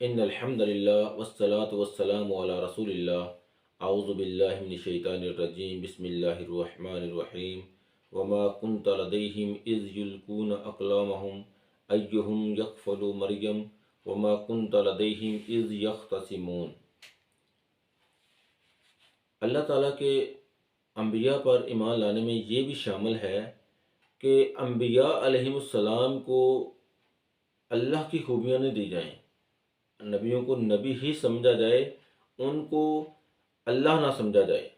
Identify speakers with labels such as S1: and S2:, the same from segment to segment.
S1: ان الحمد للہ والصلاة والسلام علی رسول اللہ اعوذ باللہ من الشیطان الرجیم بسم اللہ الرحمن الرحیم وما كنت لديهم اذ يلقون اقلامهم ایہم یکفل مریم وما كنت لديهم اذ یختصمون۔ اللہ تعالیٰ کے انبیاء پر ایمان لانے میں یہ بھی شامل ہے کہ انبیاء علیہم السلام کو اللہ کی خوبیاں نہ دی جائیں، نبیوں کو نبی ہی سمجھا جائے، ان کو اللہ نہ سمجھا جائے۔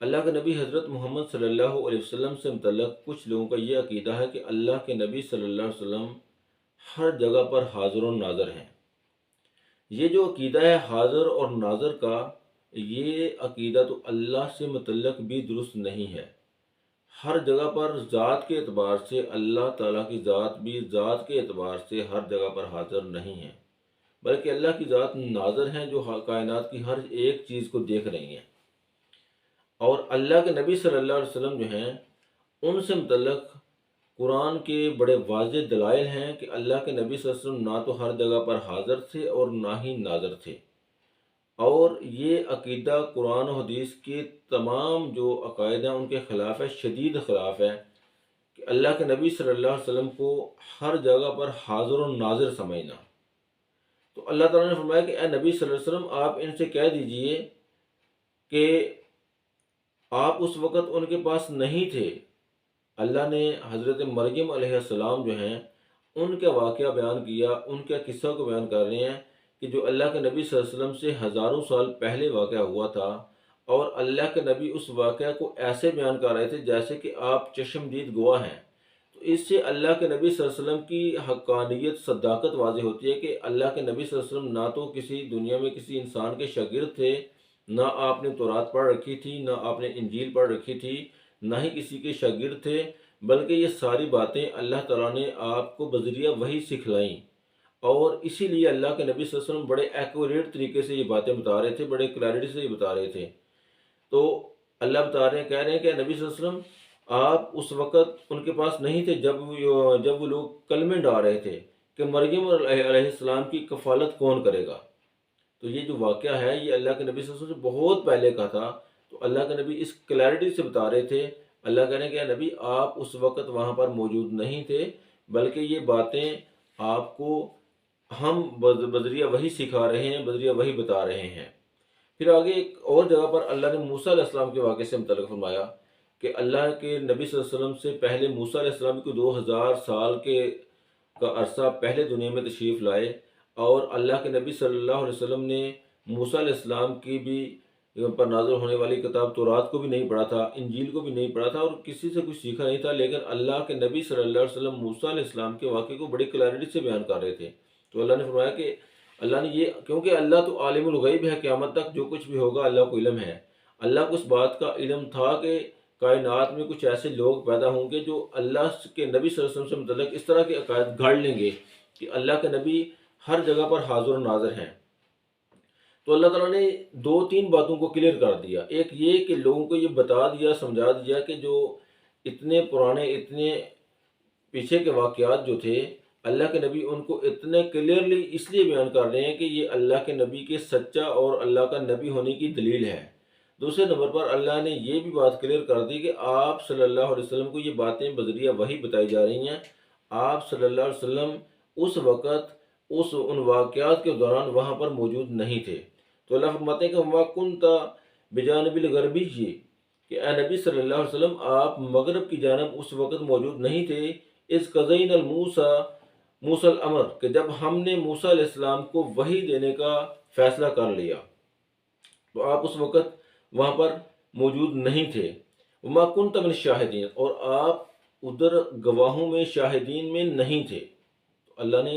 S1: اللہ کے نبی حضرت محمد صلی اللہ علیہ وسلم سے متعلق کچھ لوگوں کا یہ عقیدہ ہے کہ اللہ کے نبی صلی اللہ علیہ وسلم ہر جگہ پر حاضر و ناظر ہیں۔ یہ جو عقیدہ ہے حاضر اور ناظر کا، یہ عقیدہ تو اللہ سے متعلق بھی درست نہیں ہے۔ ہر جگہ پر ذات کے اعتبار سے اللہ تعالیٰ کی ذات بھی ذات کے اعتبار سے ہر جگہ پر حاضر نہیں ہے، بلکہ اللہ کی ذات ناظر ہیں جو کائنات کی ہر ایک چیز کو دیکھ رہی ہیں۔ اور اللہ کے نبی صلی اللہ علیہ وسلم جو ہیں، ان سے متعلق قرآن کے بڑے واضح دلائل ہیں کہ اللہ کے نبی صلی اللہ علیہ وسلم نہ تو ہر جگہ پر حاضر تھے اور نہ ہی ناظر تھے۔ اور یہ عقیدہ قرآن و حدیث کے تمام جو عقائد ہیں ان کے خلاف ہے، شدید خلاف ہے کہ اللہ کے نبی صلی اللہ علیہ وسلم کو ہر جگہ پر حاضر و ناظر سمجھنا۔ تو اللہ تعالیٰ نے فرمایا کہ اے نبی صلی اللہ علیہ وسلم آپ ان سے کہہ دیجئے کہ آپ اس وقت ان کے پاس نہیں تھے۔ اللہ نے حضرت مریم علیہ السلام جو ہیں ان کا واقعہ بیان کیا، ان کے قصہ کو بیان کر رہے ہیں کہ جو اللہ کے نبی صلی اللہ علیہ وسلم سے ہزاروں سال پہلے واقعہ ہوا تھا، اور اللہ کے نبی اس واقعہ کو ایسے بیان کر رہے تھے جیسے کہ آپ چشمدید گواہ ہیں۔ تو اس سے اللہ کے نبی صلی اللہ علیہ وسلم کی حقانیت، صداقت واضح ہوتی ہے کہ اللہ کے نبی صلی اللہ علیہ وسلم نہ تو کسی دنیا میں کسی انسان کے شاگرد تھے، نہ آپ نے تورات پڑھ رکھی تھی، نہ آپ نے انجیل پڑھ رکھی تھی، نہ ہی کسی کے شاگرد تھے، بلکہ یہ ساری باتیں اللہ تعالیٰ نے آپ کو بذریعہ وحی سکھلائیں۔ اور اسی لیے اللہ کے نبی صلی اللہ علیہ وسلم بڑے ایکوریٹ طریقے سے یہ باتیں بتا رہے تھے، بڑے کلیئرٹی سے یہ بتا رہے تھے۔ تو اللہ بتا رہے ہیں، کہہ رہے ہیں کہ نبی صلی اللہ علیہ وسلم آپ اس وقت ان کے پاس نہیں تھے جب وہ لوگ کلمے ڈال رہے تھے کہ مریم علیہ السلام کی کفالت کون کرے گا۔ تو یہ جو واقعہ ہے یہ اللہ کے نبی صلی اللہ علیہ وسلم سے بہت پہلے کا تھا۔ تو اللہ کے نبی اس کلیئرٹی سے بتا رہے تھے، اللہ کہہ رہے ہیں کہ نبی آپ اس وقت وہاں پر موجود نہیں تھے، بلکہ یہ باتیں آپ کو ہم بذریعہ وحی سکھا رہے ہیں، بذریعہ وحی بتا رہے ہیں۔ پھر آگے ایک اور جگہ پر اللہ نے موسیٰ علیہ السلام کے واقعے سے متعلق فرمایا کہ اللہ کے نبی صلی اللہ علیہ وسلم سے پہلے موسیٰ علیہ السلام کو 2000 سال کا عرصہ پہلے دنیا میں تشریف لائے، اور اللہ کے نبی صلی اللہ علیہ وسلم نے موسیٰ علیہ السلام کی بھی پر نازل ہونے والی کتاب تورات کو بھی نہیں پڑھا تھا، انجیل کو بھی نہیں پڑھا تھا، اور کسی سے کچھ سیکھا نہیں تھا، لیکن اللہ کے نبی صلی اللہ علیہ وسلم موسیٰ علیہ السلام کے واقعے کو بڑی کلیئرٹی سے بیان کر رہے تھے۔ تو اللہ نے فرمایا کہ اللہ نے یہ، کیونکہ اللہ تو عالم الغیب ہے، قیامت تک جو کچھ بھی ہوگا اللہ کو علم ہے۔ اللہ کو اس بات کا علم تھا کہ کائنات میں کچھ ایسے لوگ پیدا ہوں گے جو اللہ کے نبی صلی اللہ علیہ وسلم سے متعلق اس طرح کے عقائد گھڑ لیں گے کہ اللہ کے نبی ہر جگہ پر حاضر و ناظر ہیں۔ تو اللہ تعالیٰ نے 2-3 باتوں کو کلیئر کر دیا۔ ایک یہ کہ لوگوں کو یہ بتا دیا، سمجھا دیا کہ جو اتنے پرانے، اتنے پیچھے کے واقعات جو تھے، اللہ کے نبی ان کو اتنے کلیئرلی اس لیے بیان کر رہے ہیں کہ یہ اللہ کے نبی کے سچا اور اللہ کا نبی ہونے کی دلیل ہے۔ دوسرے نمبر پر اللہ نے یہ بھی بات کلیئر کر دی کہ آپ صلی اللہ علیہ وسلم کو یہ باتیں بذریعہ وحی بتائی جا رہی ہیں۔ آپ صلی اللہ علیہ وسلم اس وقت ان واقعات کے دوران وہاں پر موجود نہیں تھے۔ تو اللہ فرماتے ہیں کہ وَمَا كُنْتَ بِجَانِبِ الْغَرْبِيِّ، کہ اے نبی صلی اللہ علیہ وسلم آپ مغرب کی جانب اس وقت موجود نہیں تھے، اِذْ قَضَيْنَا موسیٰ الامر، کہ جب ہم نے موسیٰ علیہ السلام کو وحی دینے کا فیصلہ کر لیا، تو آپ اس وقت وہاں پر موجود نہیں تھے۔ وَمَا كُنْتَ مِنَ الشَّاهِدِينَ، اور آپ ادھر گواہوں میں، شاہدین میں نہیں تھے۔ تو اللہ نے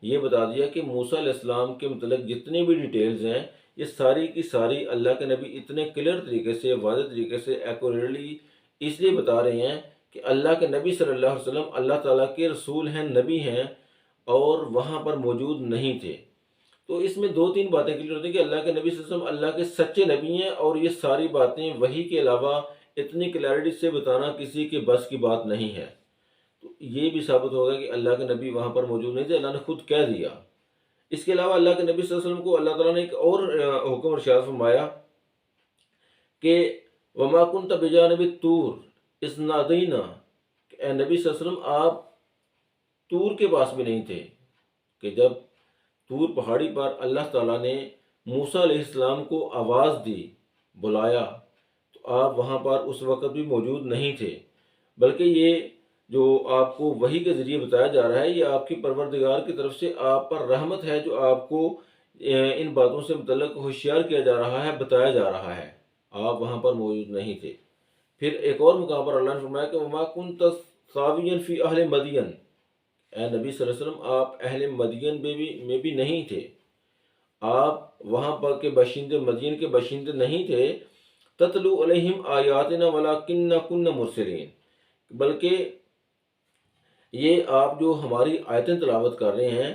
S1: یہ بتا دیا کہ موسیٰ علیہ السلام کے متعلق جتنے بھی ڈیٹیلز ہیں، یہ ساری کی ساری اللہ کے نبی اتنے کلیئر طریقے سے، واضح طریقے سے، ایکوریٹلی اس لیے بتا رہے ہیں کہ اللہ کے نبی صلی اللہ علیہ وسلم اللہ تعالیٰ کے رسول ہیں، نبی ہیں، اور وہاں پر موجود نہیں تھے۔ تو اس میں 2-3 باتیں کلیئر ہوتی ہیں کہ اللہ کے نبی صلی اللہ علیہ وسلم اللہ کے سچے نبی ہیں، اور یہ ساری باتیں وحی کے علاوہ اتنی کلیئرٹی سے بتانا کسی کے بس کی بات نہیں ہے۔ تو یہ بھی ثابت ہوگا کہ اللہ کے نبی وہاں پر موجود نہیں تھے، اللہ نے خود کہہ دیا۔ اس کے علاوہ اللہ کے نبی صلی اللہ علیہ وسلم کو اللہ تعالیٰ نے ایک اور حکم ارشاد فرمایا کہ وما کنت بجانب الطور اذ نادینا، کہ اے نبی صلی اللہ علیہ وسلم آپ طور کے پاس بھی نہیں تھے، کہ جب طور پہاڑی پر اللہ تعالیٰ نے موسیٰ علیہ السلام کو آواز دی، بلایا، تو آپ وہاں پر اس وقت بھی موجود نہیں تھے، بلکہ یہ جو آپ کو وحی کے ذریعے بتایا جا رہا ہے یہ آپ کی پروردگار کی طرف سے آپ پر رحمت ہے، جو آپ کو ان باتوں سے متعلق ہوشیار کیا جا رہا ہے، بتایا جا رہا ہے، آپ وہاں پر موجود نہیں تھے۔ پھر ایک اور مقام پر اللہ نے فرمایا کہ وما کنت ثاویا فی اہل مدین، اے نبی صلی اللہ علیہ وسلم آپ اہل مدین میں بھی نہیں تھے، آپ وہاں پر کے باشندے، مدین کے باشندے نہیں تھے، تتلو علیہم آیاتنا ولکنہ کنہ مرسلین، بلکہ یہ آپ جو ہماری آیتیں تلاوت کر رہے ہیں،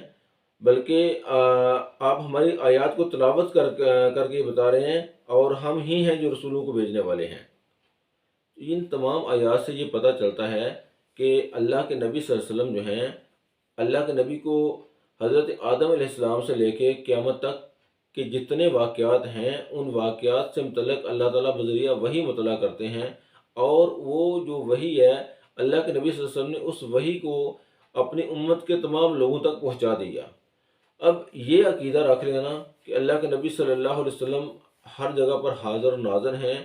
S1: بلکہ آپ ہماری آیات کو تلاوت کر کے بتا رہے ہیں، اور ہم ہی ہیں جو رسولوں کو بھیجنے والے ہیں۔ ان تمام آیات سے یہ پتہ چلتا ہے کہ اللہ کے نبی صلی اللہ علیہ وسلم جو ہیں، اللہ کے نبی کو حضرت آدم علیہ السلام سے لے کے قیامت تک کے جتنے واقعات ہیں، ان واقعات سے متعلق اللہ تعالیٰ بذریعہ وحی مطلع کرتے ہیں، اور وہ جو وحی ہے اللہ کے نبی صلی اللہ علیہ وسلم نے اس وحی کو اپنی امت کے تمام لوگوں تک پہنچا دیا۔ اب یہ عقیدہ رکھ لینا کہ اللہ کے نبی صلی اللہ علیہ وسلم ہر جگہ پر حاضر و ناظر ہیں،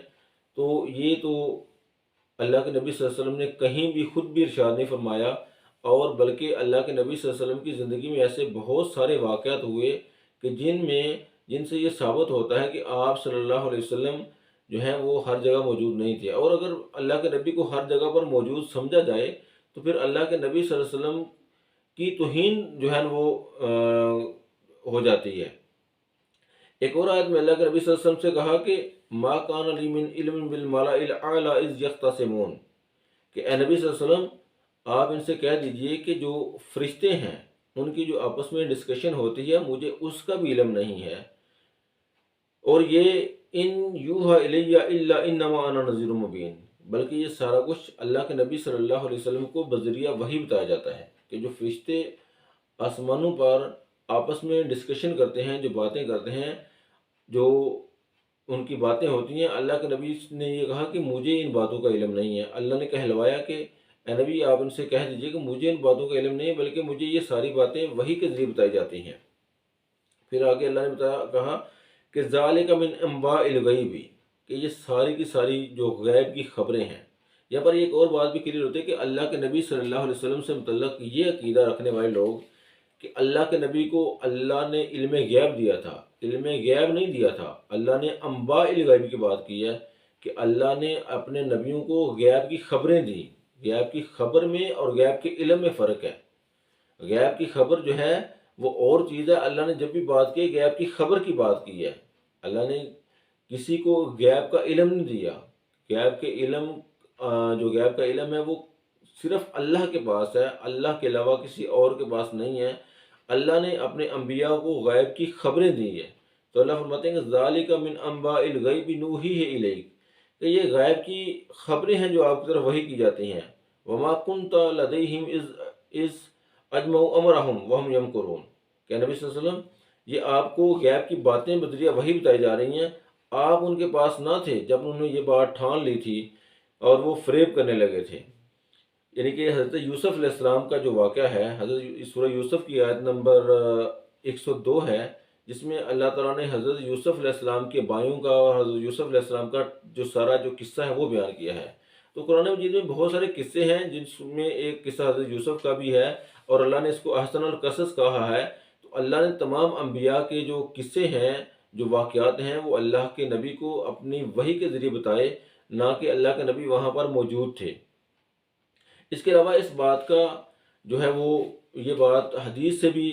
S1: تو یہ تو اللہ کے نبی صلی اللہ علیہ وسلم نے کہیں بھی خود بھی ارشاد نہیں فرمایا، اور بلکہ اللہ کے نبی صلی اللہ علیہ وسلم کی زندگی میں ایسے بہت سارے واقعات ہوئے کہ جن سے یہ ثابت ہوتا ہے کہ آپ صلی اللہ علیہ وسلم جو ہیں وہ ہر جگہ موجود نہیں تھے۔ اور اگر اللہ کے نبی کو ہر جگہ پر موجود سمجھا جائے تو پھر اللہ کے نبی صلی اللہ علیہ وسلم کی توہین جو ہے وہ ہو جاتی ہے۔ ایک اور آیت میں اللہ کے نبی صلی اللہ علیہ وسلم سے کہا کہ ما کان لی من علم بالملأ الاعلی اذ یختصمون، کہ اے نبی صلی اللہ علیہ وسلم آپ ان سے کہہ دیجئے کہ جو فرشتے ہیں ان کی جو آپس میں ڈسکشن ہوتی ہے مجھے اس کا بھی علم نہیں ہے، اور یہ ان یوحى الی الا انما انا نذیر مبین، بلکہ یہ سارا کچھ اللہ کے نبی صلی اللہ علیہ وسلم کو بذریعہ وحی بتایا جاتا ہے کہ جو فرشتے آسمانوں پر آپس میں ڈسکشن کرتے ہیں، جو باتیں کرتے ہیں، جو ان کی باتیں ہوتی ہیں، اللہ کے نبی نے یہ کہا کہ مجھے ان باتوں کا علم نہیں ہے۔ اللہ نے کہلوایا کہ اے نبی آپ ان سے کہہ دیجئے کہ مجھے ان باتوں کا علم نہیں ہے، بلکہ مجھے یہ ساری باتیں وحی کے ذریعے بتائی جاتی ہیں۔ پھر آگے اللہ نے کہا کہ ذالک من انباء الغیب، کہ یہ ساری کی ساری جو غیب کی خبریں ہیں۔ یہاں پر ایک اور بات بھی کلیئر ہوتی ہے کہ اللہ کے نبی صلی اللہ علیہ وسلم سے متعلق یہ عقیدہ رکھنے والے لوگ کہ اللہ کے نبی کو اللہ نے علم غیب دیا تھا، علم غیب نہیں دیا تھا، اللہ نے انباء الغیب کی بات کی ہے کہ اللہ نے اپنے نبیوں کو غیب کی خبریں دی۔ غیب کی خبر میں اور غیب کے علم میں فرق ہے۔ غیب کی خبر جو ہے وہ اور چیز ہے، اللہ نے جب بھی بات کی غیب کی خبر کی بات کی ہے، اللہ نے کسی کو غیب کا علم نہیں دیا۔ غیب کے علم جو غیب کا علم ہے وہ صرف اللہ کے پاس ہے، اللہ کے علاوہ کسی اور کے پاس نہیں ہے۔ اللہ نے اپنے انبیاء کو غیب کی خبریں دی ہیں، تو اللہ فرماتے ہیں کہ ذالک من انباء الغیب نوحیہ الیک، کہ یہ غیب کی خبریں ہیں جو آپ کی طرف وحی کی جاتی ہیں۔ وما کنت لدیہم اذ اجمعوا امرہم وہم یمکرون، کہ نبی صلی اللہ علیہ وسلم یہ آپ کو غیب کی باتیں بذریعہ وحی بتائی جا رہی ہیں، آپ ان کے پاس نہ تھے جب انہوں نے یہ بات ٹھان لی تھی اور وہ فریب کرنے لگے تھے۔ یعنی کہ حضرت یوسف علیہ السلام کا جو واقعہ ہے، حضرت سورہ یوسف کی آیت نمبر 102 ہے، جس میں اللہ تعالیٰ نے حضرت یوسف علیہ السلام کے بھائیوں کا اور حضرت یوسف علیہ السلام کا جو سارا جو قصہ ہے وہ بیان کیا ہے۔ تو قرآن مجید میں بہت سارے قصے ہیں جس میں ایک قصہ حضرت یوسف کا بھی ہے، اور اللہ نے اس کو احسن القصص کہا ہے۔ تو اللہ نے تمام انبیاء کے جو قصے ہیں، جو واقعات ہیں، وہ اللہ کے نبی کو اپنی وحی کے ذریعے بتائے، نہ کہ اللہ کے نبی وہاں پر موجود تھے۔ اس کے علاوہ اس بات کا جو ہے وہ یہ بات حدیث سے بھی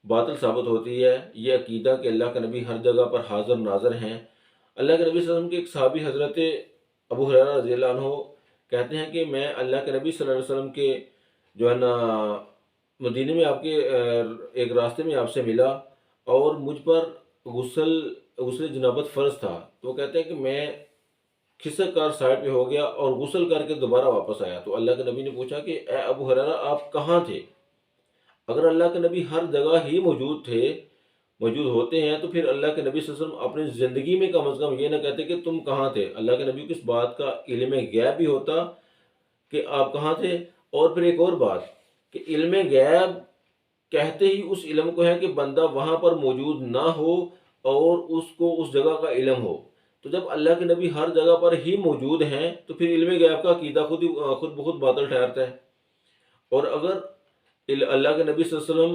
S1: باطل ثابت ہوتی ہے، یہ عقیدہ کہ اللہ کے نبی ہر جگہ پر حاضر ناظر ہیں۔ اللہ کے نبی صلی اللہ علیہ وسلم کے ایک صحابی حضرت ابو ہریرہ رضی اللہ عنہ کہتے ہیں کہ میں اللہ کے نبی صلی اللہ علیہ وسلم کے جو ہے نا مدینے میں آپ کے ایک راستے میں آپ سے ملا، اور مجھ پر غسل جنابت فرض تھا، تو وہ کہتے ہیں کہ میں کھسک کر سائڈ پہ ہو گیا اور غسل کر کے دوبارہ واپس آیا، تو اللہ کے نبی نے پوچھا کہ اے ابو ہریرہ آپ کہاں تھے؟ اگر اللہ کے نبی ہر جگہ ہی موجود ہوتے ہیں تو پھر اللہ کے نبی صلی اللہ علیہ وسلم اپنی زندگی میں کم از کم یہ نہ کہتے کہ تم کہاں تھے۔ اللہ کے نبی کو اس بات کا علم غیب بھی ہوتا کہ آپ کہاں تھے۔ اور پھر ایک اور بات کہ علم غیب کہتے ہی اس علم کو ہے کہ بندہ وہاں پر موجود نہ ہو اور اس کو اس جگہ کا علم ہو۔ تو جب اللہ کے نبی ہر جگہ پر ہی موجود ہیں تو پھر علم غیب کا عقیدہ خود بخود باطل ٹھہرتا ہے۔ اور اگر اللہ کے نبی صلی اللہ علیہ وسلم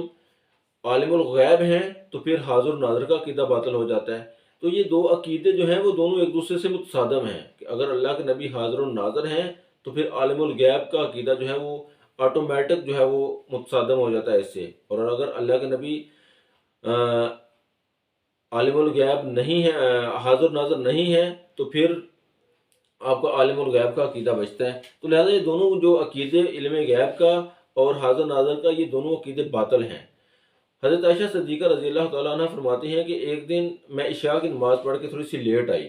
S1: عالم الغیب ہیں تو پھر حاضر ناظر کا عقیدہ باطل ہو جاتا ہے۔ تو یہ دو عقیدے جو ہیں وہ دونوں ایک دوسرے سے متصادم ہیں کہ اگر اللہ کے نبی حاضر الناظر ہیں تو پھر عالم الغیب کا عقیدہ جو ہے وہ آٹومیٹک جو ہے وہ متصادم ہو جاتا ہے اس سے۔ اور اگر اللہ کے نبی عالم الغیب نہیں ہے، حاضر ناظر نہیں ہے، تو پھر آپ کا عالم الغیب کا عقیدہ بچتا ہے۔ تو لہٰذا یہ دونوں جو عقیدے علم غیب کا اور حاضر ناظر کا، یہ دونوں عقیدے باطل ہیں۔ حضرت عائشہ صدیقہ رضی اللہ تعالیٰ عنہ فرماتی ہیں کہ ایک دن میں عشاء کی نماز پڑھ کے تھوڑی سی لیٹ آئی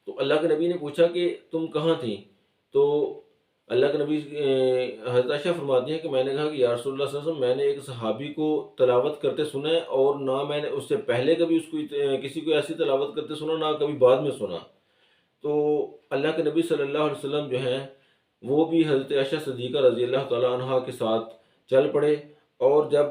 S1: تو اللہ کے نبی نے پوچھا کہ تم کہاں تھیں؟ تو اللہ کے نبی حضرت عائشہ فرماتی ہیں کہ میں نے کہا کہ یا رسول اللہ صلی اللہ علیہ وسلم، میں نے ایک صحابی کو تلاوت کرتے سنا ہے اور نہ میں نے اس سے پہلے کبھی اس کو کسی کو ایسی تلاوت کرتے سنا، نہ کبھی بعد میں سنا۔ تو اللہ کے نبی صلی اللہ علیہ وسلم جو ہیں وہ بھی حضرت عائشہ صدیقہ رضی اللہ تعالیٰ عنہ کے ساتھ چل پڑے، اور جب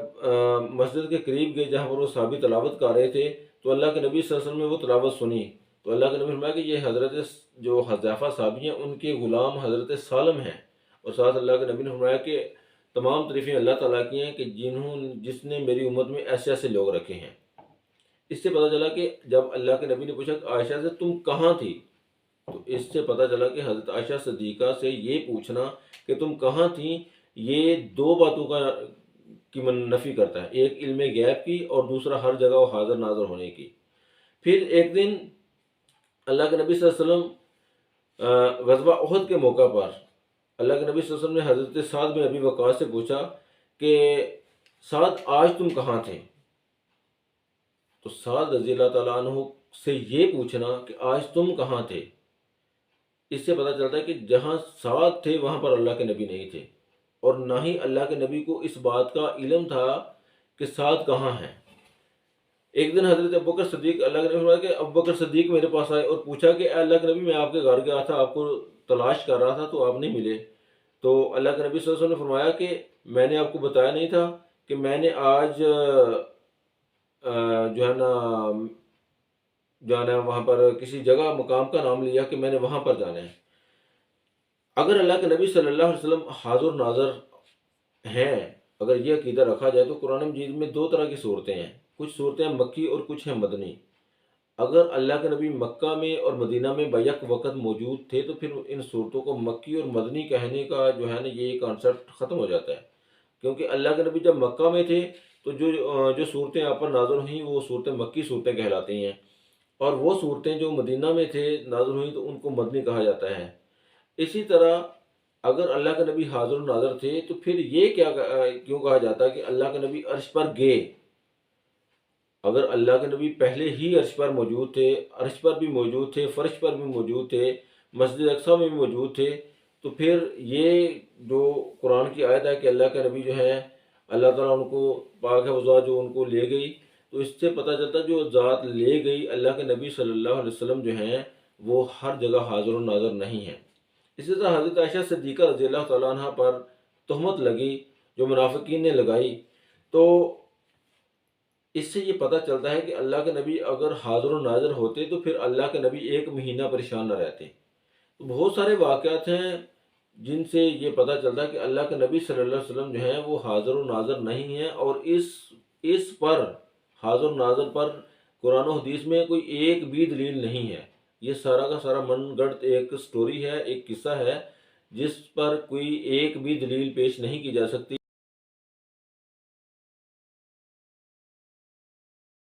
S1: مسجد کے قریب گئے جہاں پر وہ صحابی تلاوت کر رہے تھے تو اللہ کے نبی صلی اللہ علیہ وسلم نے وہ تلاوت سنی۔ تو اللہ کے نبی نے فرمایا کہ یہ حضرت جو حذیفہ صحابی ہیں ان کے غلام حضرت سالم ہیں، اور ساتھ اللہ کے نبی نے فرمایا کہ تمام تعریفیں اللہ تعالیٰ کی ہیں کہ جس نے میری امت میں ایسے ایسے لوگ رکھے ہیں۔ اس سے پتہ چلا کہ جب اللہ کے نبی نے پوچھا کہ عائشہ سے تم کہاں تھی، تو اس سے پتہ چلا کہ حضرت عائشہ صدیقہ سے یہ پوچھنا کہ تم کہاں تھیں، یہ دو باتوں کی نفی کرتا ہے، ایک علم غیب کی اور دوسرا ہر جگہ وہ حاضر ناظر ہونے کی۔ پھر ایک دن اللہ کے نبی صلی اللہ علیہ وسلم غزوہ احد کے موقع پر اللہ کے نبی صلی اللہ علیہ وسلم نے حضرت سعد بن ابی وقاص سے پوچھا کہ سعد آج تم کہاں تھے؟ تو سعد رضی اللہ تعالیٰ عنہ سے یہ پوچھنا کہ آج تم کہاں تھے، اس سے پتہ چلتا ہے کہ جہاں سعد تھے وہاں پر اللہ کے نبی نہیں تھے، اور نہ ہی اللہ کے نبی کو اس بات کا علم تھا کہ سعد کہاں ہیں۔ ایک دن حضرت ابوبکر صدیق اللہ کے نبی فرمایا کہ ابوبکر صدیق میرے پاس آئے اور پوچھا کہ اے اللہ کے نبی، میں آپ کے گھر گیا تھا، آپ کو تلاش کر رہا تھا تو آپ نہیں ملے۔ تو اللہ کے نبی صلی اللہ علیہ وسلم نے فرمایا کہ میں نے آپ کو بتایا نہیں تھا کہ میں نے آج جو ہے نا جانا ہے وہاں پر، کسی جگہ مقام کا نام لیا کہ میں نے وہاں پر جانا ہے۔ اگر اللہ کے نبی صلی اللہ علیہ وسلم حاضر ناظر ہیں، اگر یہ عقیدہ رکھا جائے تو قرآن مجید میں دو طرح کی صورتیں ہیں، کچھ صورتیں مکی اور کچھ ہیں مدنی۔ اگر اللہ کے نبی مکہ میں اور مدینہ میں بیک وقت موجود تھے تو پھر ان صورتوں کو مکی اور مدنی کہنے کا جو ہے نا یہ کانسیپٹ ختم ہو جاتا ہے، کیونکہ اللہ کے نبی جب مکہ میں تھے تو جو صورتیں آپ پر نازل ہوئیں وہ صورتیں مکی صورتیں کہلاتی ہیں، اور وہ صورتیں جو مدینہ میں تھے نازل ہوئیں تو ان کو مدنی کہا جاتا ہے۔ اسی طرح اگر اللہ کے نبی حاضر و ناظر تھے تو پھر یہ کیوں کہا جاتا کہ اللہ کے نبی عرش پر گئے؟ اگر اللہ کے نبی پہلے ہی عرش پر موجود تھے، عرش پر بھی موجود تھے، فرش پر بھی موجود تھے، مسجد اقصیٰ میں بھی موجود تھے، تو پھر یہ جو قرآن کی آیت ہے کہ اللہ کے نبی جو ہے اللہ تعالیٰ ان کو پاک ہے وہ ذات جو ان کو لے گئی، تو اس سے پتہ چلتا ہے جو ذات لے گئی اللہ کے نبی صلی اللہ علیہ وسلم جو ہیں وہ ہر جگہ حاضر و ناظر نہیں ہیں۔ اسی طرح حضرت عائشہ صدیقہ رضی اللہ تعالیٰ عنہ پر تہمت لگی جو منافقین نے لگائی، تو اس سے یہ پتہ چلتا ہے کہ اللہ کے نبی اگر حاضر و ناظر ہوتے تو پھر اللہ کے نبی ایک مہینہ پریشان نہ رہتے۔ تو بہت سارے واقعات ہیں جن سے یہ پتہ چلتا ہے کہ اللہ کے نبی صلی اللہ علیہ وسلم جو ہیں وہ حاضر و ناظر نہیں ہیں، اور اس پر حاضر و ناظر پر قرآن و حدیث میں کوئی ایک بھی دلیل نہیں ہے۔ یہ سارا کا سارا من گڑت ایک سٹوری ہے، ایک قصہ ہے جس پر کوئی ایک بھی دلیل پیش نہیں کی جا سکتی۔